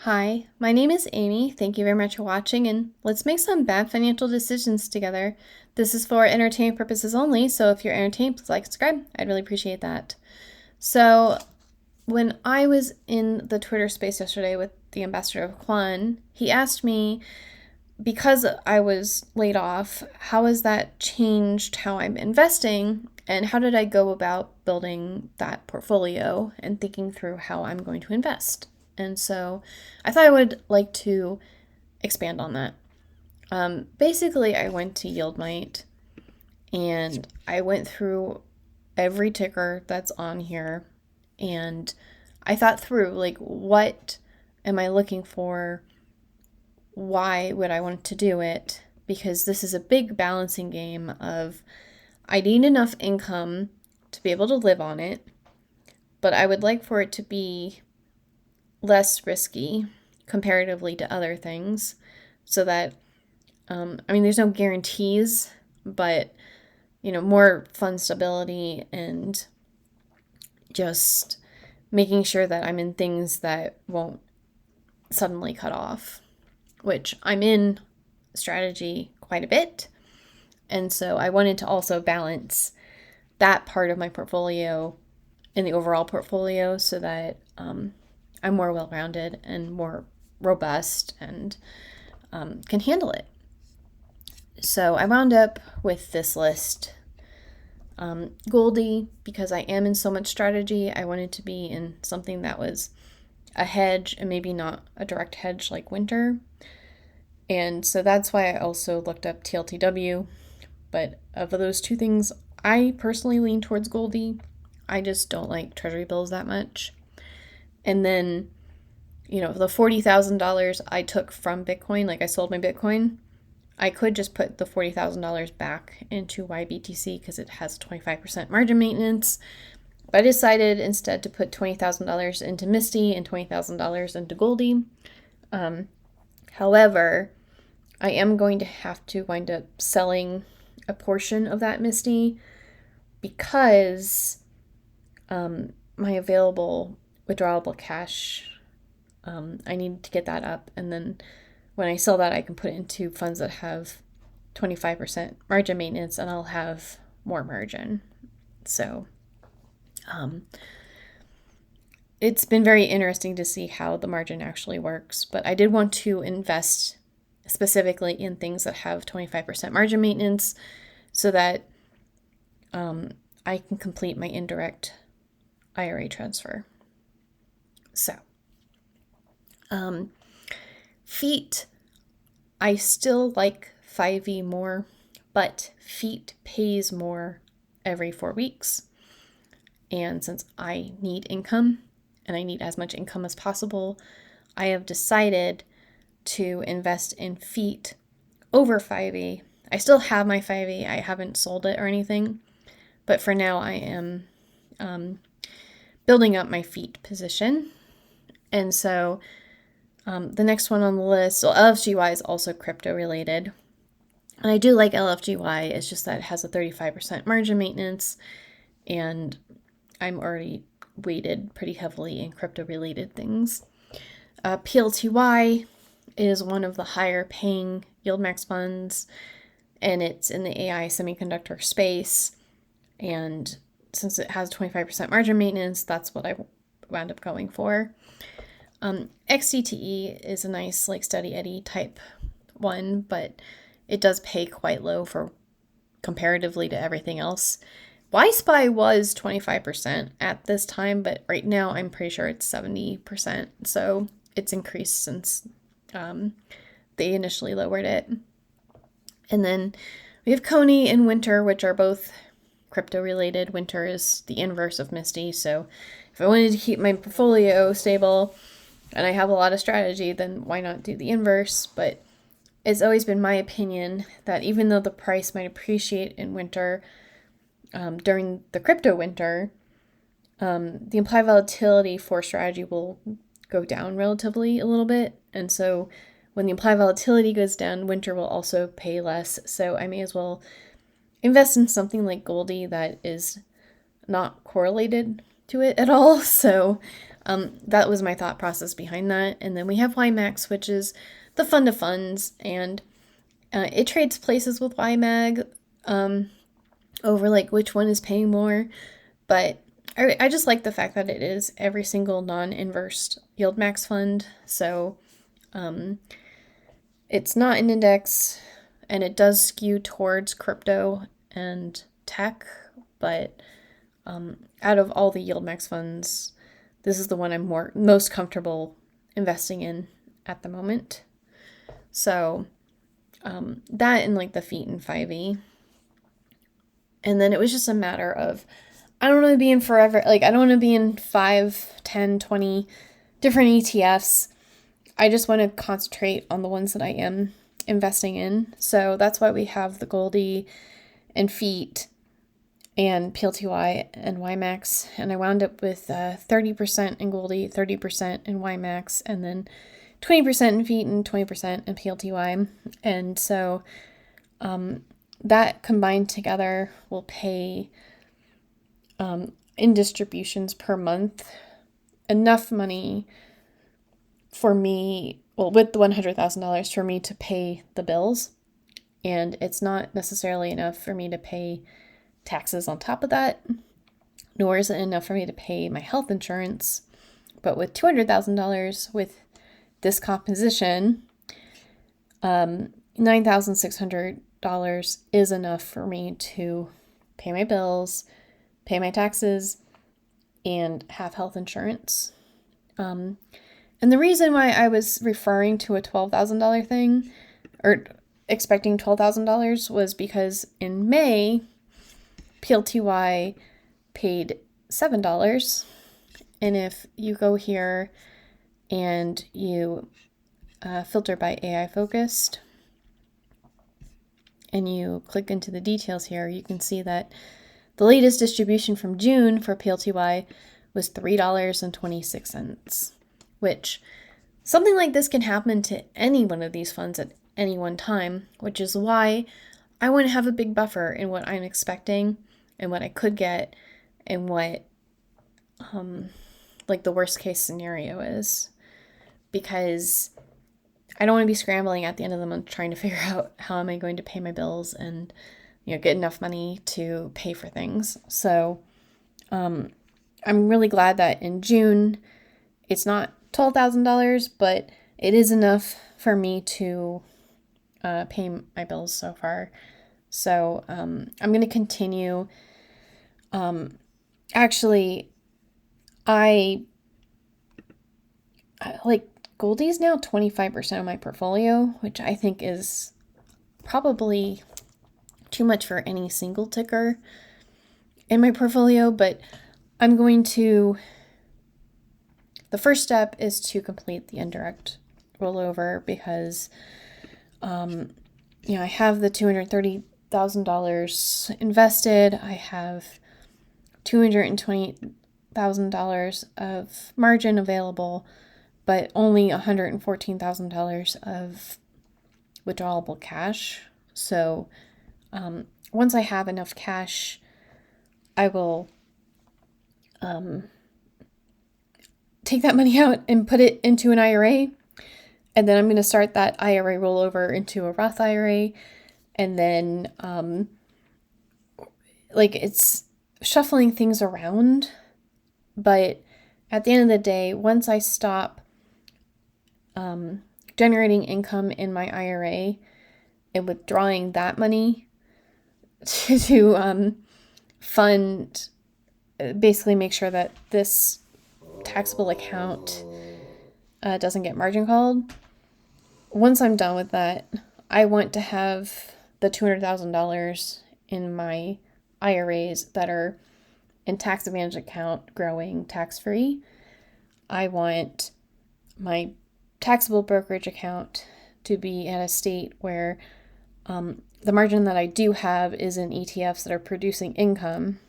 Hi, my name is Amy. Thank you very much for watching, and let's make some bad financial decisions together. This is for entertainment purposes only, so if you're entertained, please like, subscribe. I'd really appreciate that. So, when I was in the Twitter space yesterday with the ambassador of Kwan, he asked me, because I was laid off, how has that changed how I'm investing, and how did I go about building that portfolio and thinking through how I'm going to invest? And so I thought I would like to expand on that. Basically, I went to YieldMight and I went through every ticker that's on here and I thought through like, what am I looking for? Why would I want to do it? Because this is a big balancing game of I need enough income to be able to live on it, but I would like for it to be less risky comparatively to other things so that there's no guarantees, but more fund stability and just making sure that I'm in things that won't suddenly cut off, which I'm in strategy quite a bit. And so I wanted to also balance that part of my portfolio in the overall portfolio so that I'm more well-rounded and more robust and can handle it. So I wound up with this list. Goldie, because I am in so much strategy, I wanted to be in something that was a hedge and maybe not a direct hedge like winter. And so that's why I also looked up TLTW. But of those two things, I personally lean towards Goldie. I just don't like treasury bills that much. And then, the $40,000 I took from Bitcoin, like I sold my Bitcoin, I could just put the $40,000 back into YBTC because it has 25% margin maintenance. But I decided instead to put $20,000 into Misty and $20,000 into Goldie. However, I am going to have to wind up selling a portion of that Misty because my available withdrawable cash, I need to get that up. And then when I sell that, I can put it into funds that have 25% margin maintenance and I'll have more margin. So it's been very interesting to see how the margin actually works. But I did want to invest specifically in things that have 25% margin maintenance so that I can complete my indirect IRA transfer. So, feet, I still like 5e more, but feet pays more every 4 weeks. And since I need income and I need as much income as possible, I have decided to invest in feet over 5e. I still have my 5e. I haven't sold it or anything, but for now I am building up my feet position. And so the next one on the list, so LFGY is also crypto related. And I do like LFGY, it's just that it has a 35% margin maintenance, and I'm already weighted pretty heavily in crypto related things. PLTY is one of the higher paying yield max funds, and it's in the AI semiconductor space. And since it has 25% margin maintenance, that's what I wound up going for. XDTE is a nice like steady eddy type one, but it does pay quite low for comparatively to everything else. YSPY was 25% at this time, but right now I'm pretty sure it's 70%. So it's increased since they initially lowered it. And then we have Coney and Winter, which are both crypto related. Winter is the inverse of Misty. So if I wanted to keep my portfolio stable and I have a lot of strategy, then why not do the inverse? But it's always been my opinion that even though the price might appreciate in winter, during the crypto winter, the implied volatility for strategy will go down relatively a little bit. And so when the implied volatility goes down, winter will also pay less. So I may as well invest in something like Goldie that is not correlated to it at all. So That was my thought process behind that. And then we have YMAX, which is the fund of funds, and it trades places with YMAG over like which one is paying more. But I just like the fact that it is every single non-inversed yield max fund. So it's not an index, and it does skew towards crypto and tech, but out of all the yield max funds, this is the one I'm most comfortable investing in at the moment. So that and like the FEET and 5e. And then it was just a matter of, I don't want to be in forever, like I don't want to be in 5, 10, 20 different ETFs. I just want to concentrate on the ones that I am investing in. So that's why we have the Goldie and FEET and PLTY and YMAX. And I wound up with 30% in Goldie, 30% in YMAX, and then 20% in FEET and 20% in PLTY. And so that combined together will pay in distributions per month enough money for me, well, with the $100,000 for me to pay the bills. And it's not necessarily enough for me to pay taxes on top of that, nor is it enough for me to pay my health insurance. But with $200,000 with this composition, $9,600 is enough for me to pay my bills, pay my taxes, and have health insurance. And the reason why I was referring to a $12,000 thing, or expecting $12,000, was because in May, PLTY paid $7. And if you go here and you filter by AI focused, and you click into the details here, you can see that the latest distribution from June for PLTY was $3.26, which something like this can happen to any one of these funds at any one time, which is why I want to have a big buffer in what I'm expecting and what I could get and what like the worst case scenario is, because I don't want to be scrambling at the end of the month trying to figure out how am I going to pay my bills and, you know, get enough money to pay for things. So I'm really glad that in June it's not $12,000, but it is enough for me to pay my bills so far. So I'm going to continue. Actually, I like Goldie is now 25% of my portfolio, which I think is probably too much for any single ticker in my portfolio, but I'm going to, the first step is to complete the indirect rollover because, you know, I have the $230,000 invested. I have $220,000 of margin available, but only $114,000 of withdrawable cash. So once I have enough cash, I will take that money out and put it into an IRA. And then I'm going to start that IRA rollover into a Roth IRA. And then like it's shuffling things around. But at the end of the day, once I stop generating income in my IRA and withdrawing that money to fund, basically make sure that this taxable account doesn't get margin called. Once I'm done with that, I want to have the $200,000 in my IRAs that are in tax advantage account growing tax-free. I want my taxable brokerage account to be at a state where the margin that I do have is in ETFs that are producing income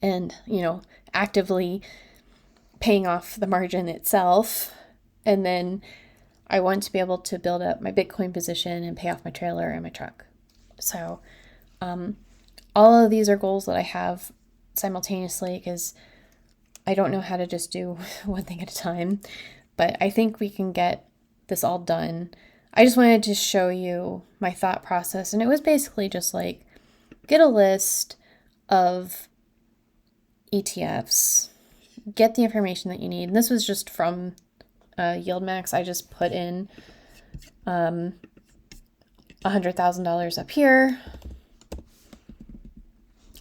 and, you know, actively paying off the margin itself. And then I want to be able to build up my Bitcoin position and pay off my trailer and my truck. So all of these are goals that I have simultaneously because I don't know how to just do one thing at a time, but I think we can get this all done. I just wanted to show you my thought process, and it was basically just like, get a list of ETFs, get the information that you need. And this was just from Yield Max. I just put in $100,000 up here,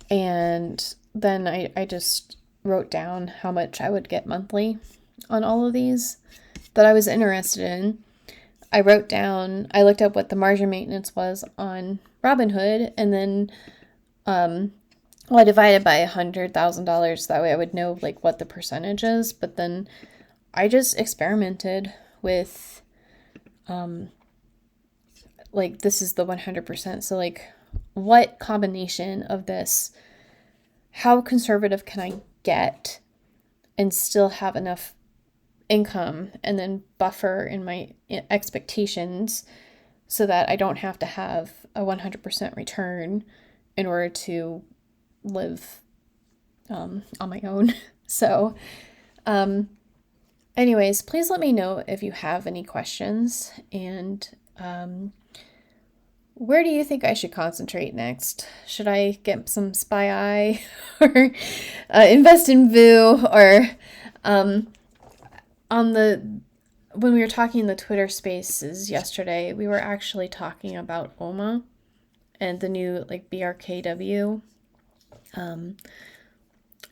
and then I just wrote down how much I would get monthly on all of these that I was interested in. I wrote down, I looked up what the margin maintenance was on Robinhood, and then I divided by $100,000. That way I would know like what the percentage is. But then I just experimented with like, this is the 100%. So like, what combination of this, how conservative can I get and still have enough income and then buffer in my expectations so that I don't have to have a 100% return in order to live on my own. So anyways, please let me know if you have any questions, and where do you think I should concentrate next? Should I get some SpyEye or invest in VU, or when we were talking in the Twitter spaces yesterday, we were actually talking about OMA and the new like BRKW.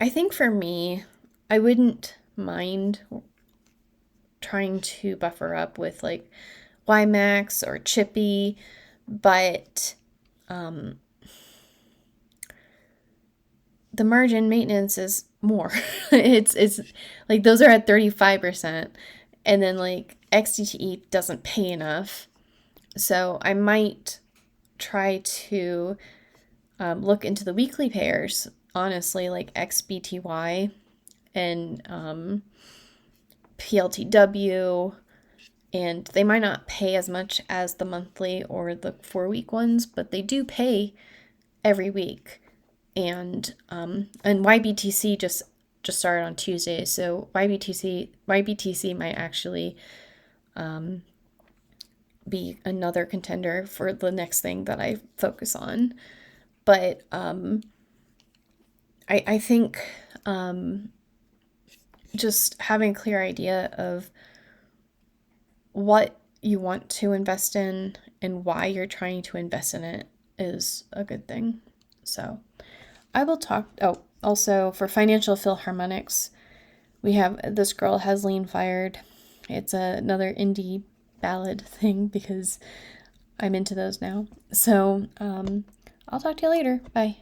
I think for me, I wouldn't mind trying to buffer up with like YMAX or Chippy, but the margin maintenance is more. it's like those are at 35%, and then like XDTE doesn't pay enough. So I might try to look into the weekly pairs, honestly, like XBTY and PLTW, and they might not pay as much as the monthly or the 4-week ones, but they do pay every week. And YBTC just started on Tuesday, so YBTC might actually be another contender for the next thing that I focus on. But I think just having a clear idea of what you want to invest in and why you're trying to invest in it is a good thing. So I will talk. Oh, also for Financial Philharmonics, we have This Girl Has Lean Fired. It's another indie ballad thing because I'm into those now. So I'll talk to you later. Bye.